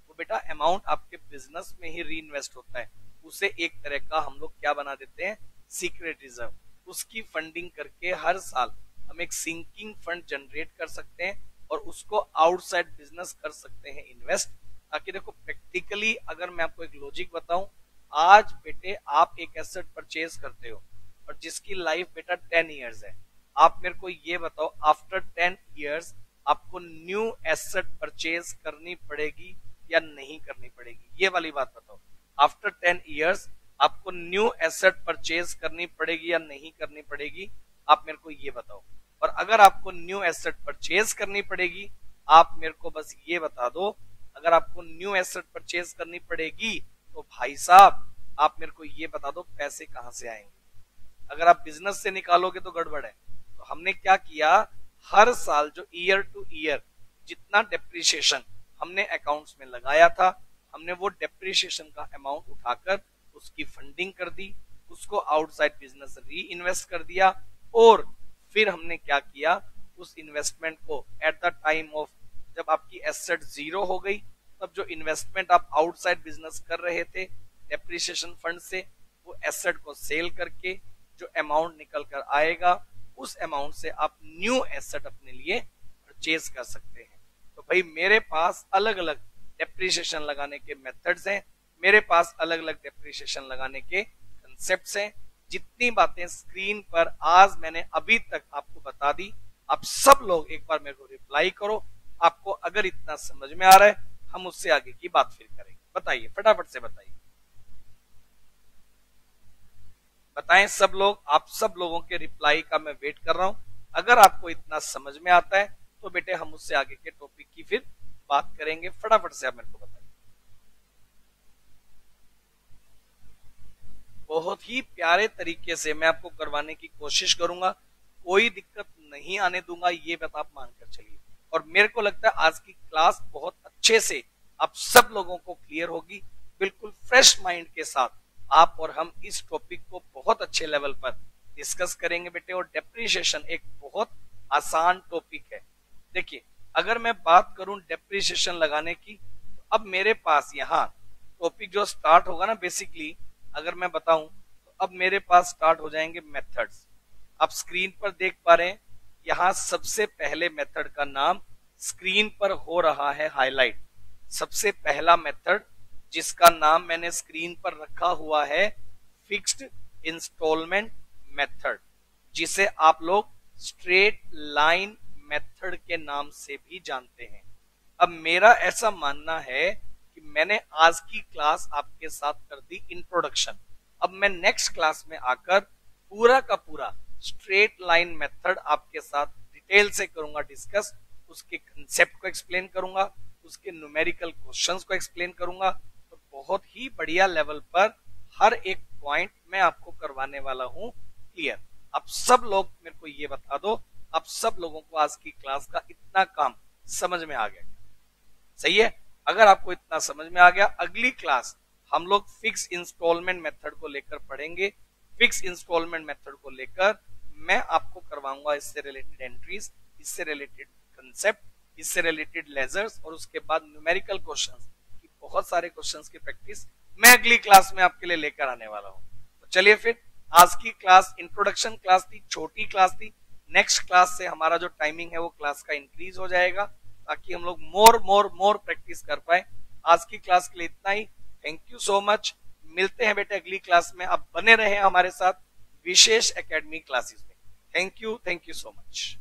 वो बेटा अमाउंट आपके बिजनेस में ही री इन्वेस्ट होता है, उसे एक तरह का हम लोग क्या बना देते हैं, सीक्रेट रिजर्व। उसकी फंडिंग करके हर साल हम एक सिंकिंग फंड जनरेट कर सकते हैं और उसको आउटसाइड बिजनेस कर सकते हैं इन्वेस्ट। ताकि देखो प्रैक्टिकली अगर मैं आपको एक लॉजिक बताऊं, आज बेटे आप एक एसेट परचेज करते हो, और जिसकी लाइफ बेटा 10 इयर्स है। आप मेरे को ये बताओ, आफ्टर 10 इयर्स आपको न्यू एसेट परचेज करनी पड़ेगी या नहीं करनी पड़ेगी? ये वाली बात बताओ। आफ्टर 10 इयर्स आपको न्यू एसेट परचेज करनी पड़ेगी या नहीं करनी पड़ेगी? आप मेरे को ये बताओ। और अगर आपको न्यू एसेट परचेज करनी पड़ेगी, आप मेरे को बस ये बता दो, अगर आपको न्यू एसेट परचेज करनी पड़ेगी तो भाई साहब आप मेरे को ये बता दो पैसे कहां से आएंगे? अगर आप बिजनेस से निकालोगे तो गड़बड़ है। तो हमने क्या किया, हर साल जो ईयर टू ईयर जितना डेप्रिसिएशन हमने अकाउंट्स में लगाया था, हमने वो डेप्रिसिएशन का अमाउंट उठाकर उसकी फंडिंग कर दी, उसको आउटसाइड बिजनेस री इन्वेस्ट कर दिया। और फिर हमने क्या किया, उस इन्वेस्टमेंट को एट द टाइम ऑफ जब आपकी एसेट जीरो हो गई, तब जो इन्वेस्टमेंट आप आउटसाइड बिजनेस कर रहे थे डेप्रिसिएशन फंड से, वो एसेट को सेल करके जो अमाउंट निकल कर आएगा, उस अमाउंट से आप न्यू एसेट अपने लिए परचेज कर सकते हैं। तो भाई मेरे पास अलग अलग डेप्रिसिएशन लगाने के मेथड्स हैं, मेरे पास अलग अलग डेप्रिसिएशन लगाने के कंसेप्ट्स हैं। जितनी बातें स्क्रीन पर आज मैंने अभी तक आपको बता दी, आप सब लोग एक बार मेरे को रिप्लाई करो। आपको अगर इतना समझ में आ रहा है, हम उससे आगे की बात फिर करेंगे। बताइए, फटाफट से बताइए, बताएं सब लोग। आप सब लोगों के रिप्लाई का मैं वेट कर रहा हूं। अगर आपको इतना समझ में आता है तो बेटे हम उससे आगे के टॉपिक की फिर बात करेंगे। फटाफट से आप मेरे को बताइए। बहुत ही प्यारे तरीके से मैं आपको करवाने की कोशिश करूंगा, कोई दिक्कत नहीं आने दूंगा, ये बात आप मानकर चलिए। और मेरे को लगता है आज की क्लास बहुत अच्छे से आप सब लोगों को क्लियर होगी। बिल्कुल फ्रेश माइंड के साथ आप और हम इस टॉपिक को बहुत अच्छे लेवल पर डिस्कस करेंगे बेटे। और डेप्रिसिएशन एक बहुत आसान टॉपिक है। देखिए, अगर मैं बात करूं डेप्रिसिएशन लगाने की, तो अब मेरे पास यहाँ टॉपिक जो स्टार्ट होगा ना, बेसिकली अगर मैं बताऊं तो अब मेरे पास स्टार्ट हो जाएंगे मेथड्स। आप स्क्रीन पर देख पा रहे हैं, यहां सबसे पहले मेथड का नाम स्क्रीन पर हो रहा है हाईलाइट। सबसे पहला मेथड जिसका नाम मैंने स्क्रीन पर रखा हुआ है फिक्स्ड इंस्टॉलमेंट मेथड, जिसे आप लोग स्ट्रेट लाइन मेथड के नाम से भी जानते हैं। अब मेरा ऐसा मानना है कि मैंने आज की क्लास आपके साथ कर दी इंट्रोडक्शन। अब मैं नेक्स्ट क्लास में आकर पूरा का पूरा स्ट्रेट लाइन मेथड आपके साथ डिटेल से करूंगा डिस्कस। उसके कंसेप्ट को एक्सप्लेन करूंगा, उसके न्यूमेरिकल क्वेश्चंस को एक्सप्लेन करूंगा। तो बहुत ही बढ़िया लेवल पर हर एक पॉइंट मैं आपको करवाने वाला हूं क्लियर। आप सब लोग मेरे को ये बता दो, आप सब लोगों को आज की क्लास का इतना काम समझ में आ गया? सही है। अगर आपको इतना समझ में आ गया, अगली क्लास हम लोग फिक्स इंस्टॉलमेंट मेथड को लेकर पढ़ेंगे। फिक्स इंस्टॉलमेंट मेथड को लेकर मैं आपको करवाऊंगा इससे रिलेटेड एंट्रीज, इससे रिलेटेड कंसेप्ट, इससे रिलेटेड लेजर्स और उसके बाद न्यूमेरिकल क्वेश्चंस की बहुत सारे क्वेश्चंस की प्रैक्टिस मैं अगली क्लास में आपके लिए लेकर आने वाला हूं। तो चलिए फिर, आज की क्लास इंट्रोडक्शन क्लास थी, छोटी क्लास थी। नेक्स्ट क्लास से हमारा जो टाइमिंग है वो क्लास का इंक्रीज हो जाएगा, ताकि हम लोग मोर प्रैक्टिस कर पाए। आज की क्लास के लिए इतना ही। Thank you so much. मिलते हैं बेटे अगली क्लास में। आप बने रहे हमारे साथ विशेष एकेडमी क्लासेस में। Thank you so much.